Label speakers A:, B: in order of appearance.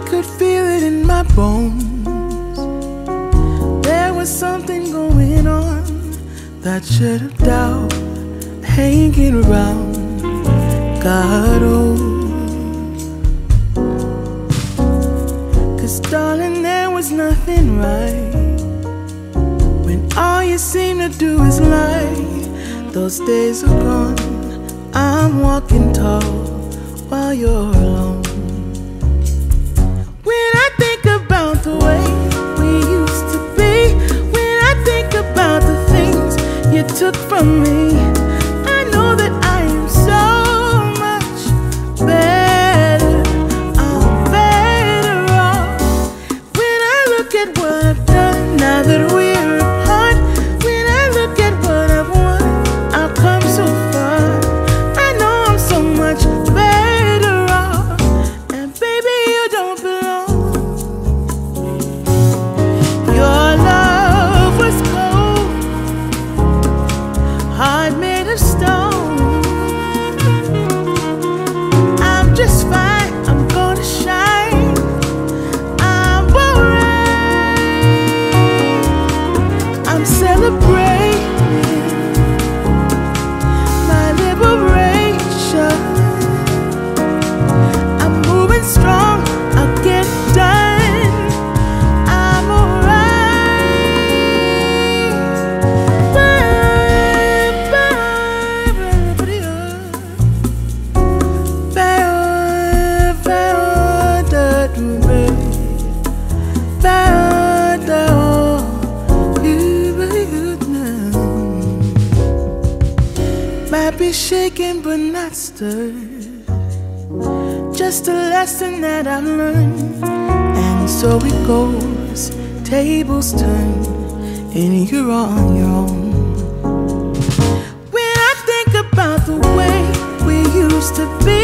A: could feel it in my bones. There was something going on, that shade of doubt hanging around. God, oh, 'cause darling, there was nothing right when all you seem to do is lie. Those days are gone, I'm walking tall while you're alone. When I think about the way we used to be, when I think about the things you took from me, I know that I am so much better. I'm better off. When I look at what I've done now that we're apart, when I look at what I've won, I've come so far. I know I'm so much better off. And baby, you don't belong. Your love was cold, heart made of stone. I'm just fine, I'm gonna shine, I'm alright. I'm celebrating my liberation. I'm moving strong, I'll get done, I'm might be shaken but not stirred, just a lesson that I've learned. And so it goes, tables turn, and you're on your own. When I think about the way we used to be,